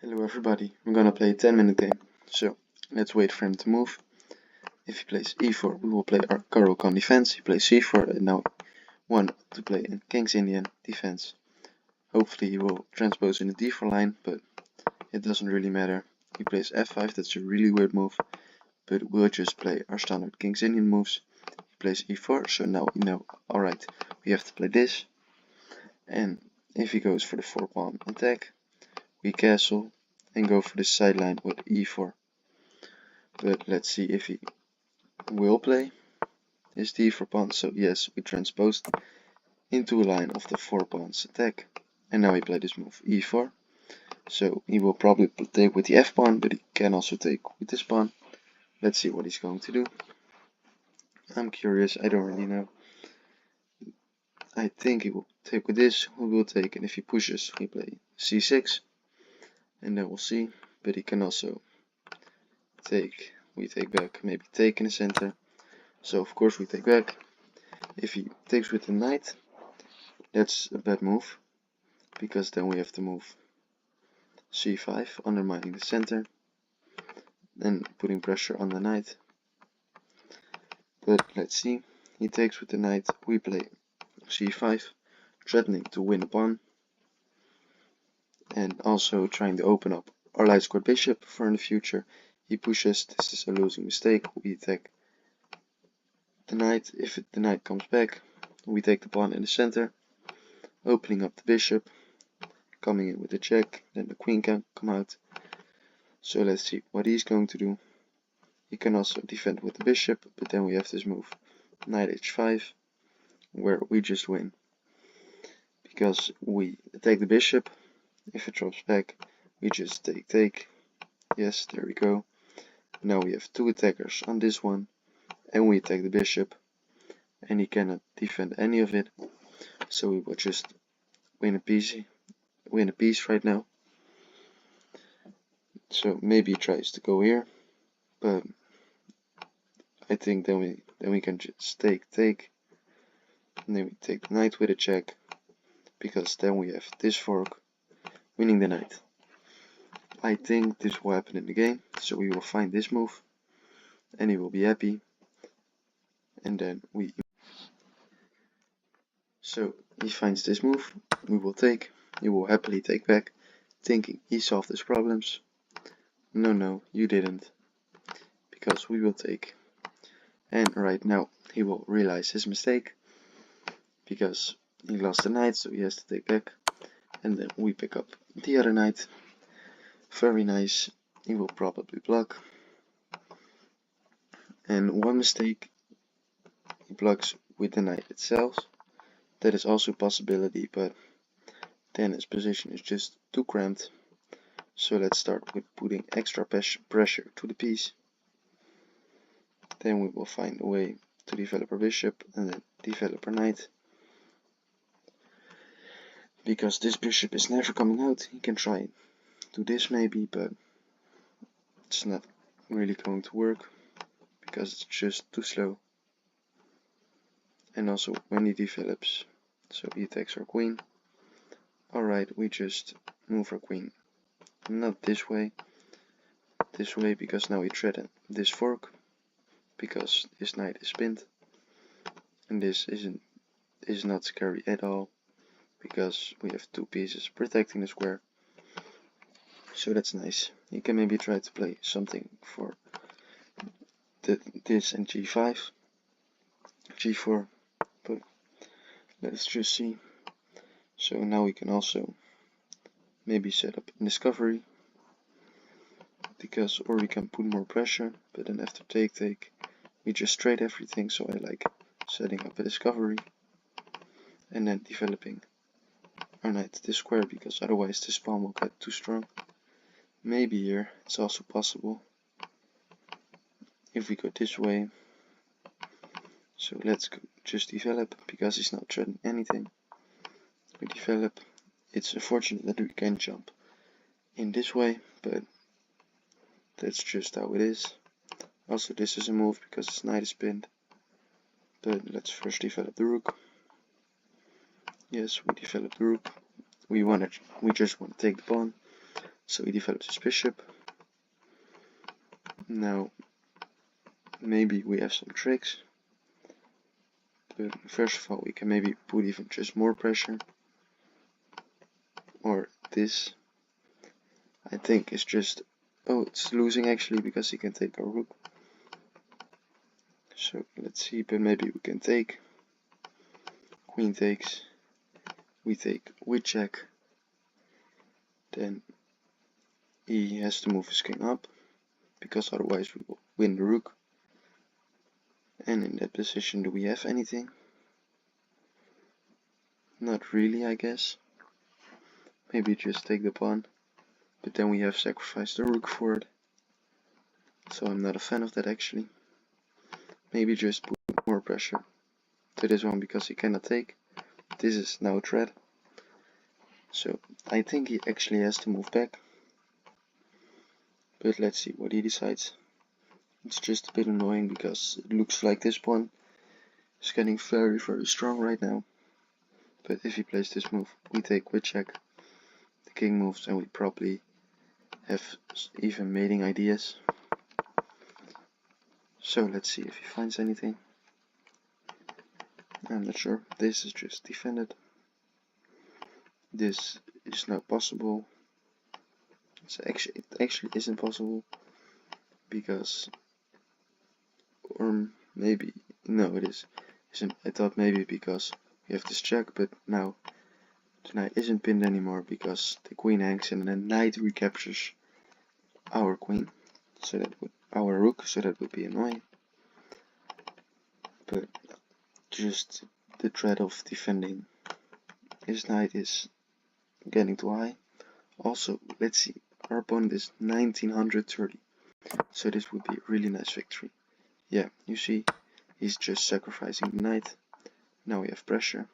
Hello everybody, I'm gonna play a 10-minute game, so let's wait for him to move. If he plays e4, we will play our Caro-Kann defense. He plays c4 and now want to play in King's Indian defense. Hopefully he will transpose in the d4 line, but it doesn't really matter. He plays f5, that's a really weird move, but we'll just play our standard King's Indian moves. He plays e4, so now we know, alright, we have to play this. And if he goes for the 4-pawn attack, we castle and go for the sideline with e4. But let's see if he will play his d4 pawn. So yes, we transposed into a line of the 4 pawns attack. And now he played this move e4. So he will probably take with the f pawn, but he can also take with this pawn. Let's see what he's going to do. I'm curious, I don't really know. I think he will take with this, we will take, and if he pushes, we play c6. And then we'll see, but he can also take, we take back, maybe take in the center. So of course we take back. If he takes with the knight, that's a bad move, because then we have to move c5, undermining the center, and putting pressure on the knight. But let's see, he takes with the knight, we play c5, threatening to win a pawn, and also trying to open up our light squared bishop for in the future. He pushes, this is a losing mistake, we attack the knight. If the knight comes back, we take the pawn in the center, opening up the bishop, coming in with the check, then the queen can come out. So let's see what he's going to do. He can also defend with the bishop, but then we have this move, knight h5, where we just win. Because we attack the bishop, if it drops back, we just take. Yes, there we go. Now we have two attackers on this one, and we attack the bishop, and he cannot defend any of it. So we will just win a piece right now. So maybe he tries to go here, but I think then we can just take, and then we take the knight with a check, because then we have this fork, winning the knight. I think this will happen in the game, so we will find this move, and he will be happy, and then so he finds this move, we will take, he will happily take back, thinking he solved his problems. No, you didn't, because we will take. And right now he will realize his mistake, because he lost the knight, so he has to take back, and then we pick up the other knight. Very nice, he will probably block. And one mistake, he blocks with the knight itself. That is also a possibility, but then his position is just too cramped. So let's start with putting extra pressure to the piece. Then we will find a way to develop our bishop and then develop our knight. Because this bishop is never coming out, he can try and do this maybe, but it's not really going to work, because it's just too slow. And also when he develops, so he attacks our queen. Alright, we just move our queen, not this way, because now we threaten this fork, because this knight is pinned, and this is not scary at all, because we have two pieces protecting the square. So that's nice. You can maybe try to play something for this and g5, g4, but let's just see. So now we can also maybe set up a discovery, because or we can put more pressure, but then after take, we just trade everything. So I like setting up a discovery and then developing our knight to this square, because otherwise this pawn will get too strong. Maybe here it's also possible if we go this way. So let's go just develop, because he's not threatening anything. We develop. It's unfortunate that we can't jump in this way, but that's just how it is. Also this is a move because his knight is pinned, but let's first develop the rook. Yes, we develop the rook. We just want to take the pawn, So he develops his bishop. Now maybe we have some tricks, but first of all we can maybe put even just more pressure, or this I think is just, oh, it's losing actually because he can take our rook. So let's see, but maybe we can take, queen takes, we take with check, then he has to move his king up because otherwise we will win the rook. And in that position, do we have anything? Not really, I guess. Maybe just take the pawn, but then we have sacrificed the rook for it. So I'm not a fan of that actually. Maybe just put more pressure to this one because he cannot take. This is now a threat. So I think he actually has to move back. But let's see what he decides. It's just a bit annoying because it looks like this pawn is getting very strong right now. But if he plays this move, we take with check, the king moves, and we probably have even mating ideas. So let's see if he finds anything. I'm not sure. This is just defended. This is not possible. It actually isn't possible because, or maybe, no, it isn't. I thought maybe because we have this check, but now the knight isn't pinned anymore because the queen hangs and the knight recaptures our queen, so that would our rook, so that would be annoying. But just the threat of defending his knight is getting too high. Also, let's see, our opponent is 1930, so this would be a really nice victory. Yeah, you see, he's just sacrificing the knight. Now we have pressure,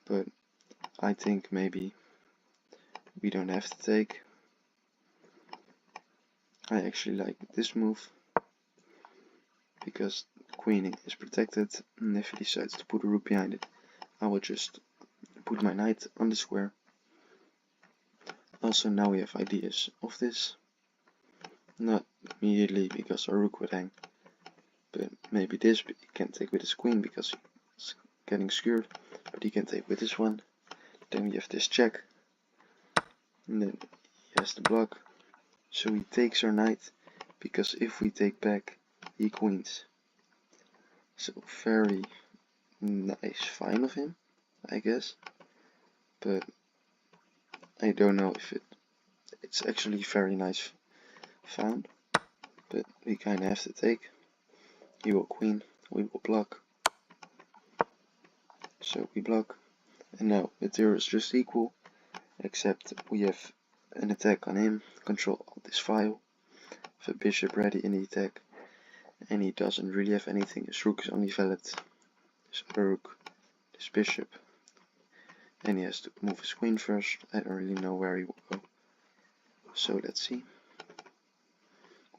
but I think maybe we don't have to take. I actually like this move because queen is protected, and if he decides to put a rook behind it, I will just put my knight on the square. Also, now we have ideas of this. Not immediately because our rook would hang, but maybe this, but he can take with his queen because he's getting skewered, but he can take with this one. Then we have this check, and then he has to block. So he takes our knight, because if we take back, he queens. So very nice fine of him, I guess. But I don't know if it's actually very nice found. But we kinda have to take. He will queen, we will block. So we block. And now material is just equal, except we have an attack on him, control this file, have a bishop ready in the attack, and he doesn't really have anything. His rook is only valid, his other rook, this bishop, and he has to move his queen first. I don't really know where he will go, so let's see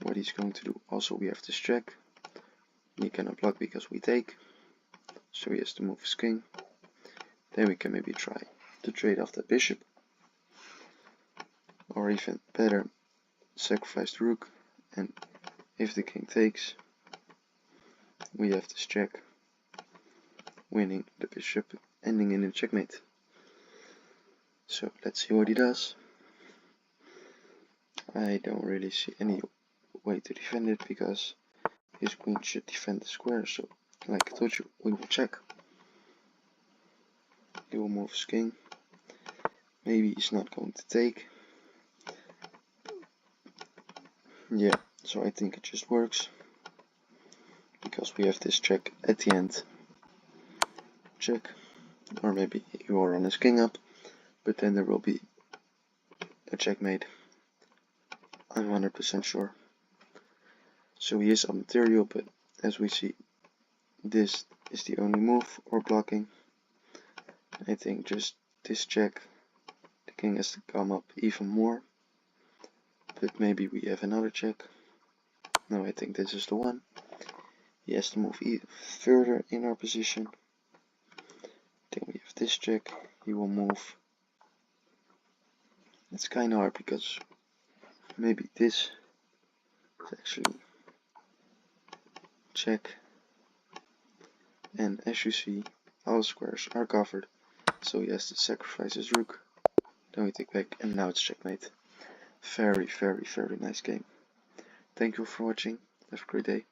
what he's going to do. Also, we have this check, he cannot block because we take, so he has to move his king. Then we can maybe try to trade off the bishop, or even better, sacrifice the rook, and if the king takes, we have this check, winning the bishop, ending in a checkmate. So let's see what he does. I don't really see any way to defend it because his queen should defend the square, so like I told you, we will check. He will move his king. Maybe he's not going to take. Yeah, so I think it just works because we have this check at the end. Check. Or maybe he will run his king up, but then there will be a checkmate. I'm 100% sure. So he is up material, but as we see, this is the only move or blocking. I think just this check, the king has to come up even more, but maybe we have another check. No, I think this is the one. He has to move even further in our position. Then we have this check, he will move It's kind of hard because maybe this is actually check, and as you see all squares are covered, so he has to sacrifice his rook. Then we take back, and now it's checkmate. Very, very, very nice game. Thank you for watching. Have a great day.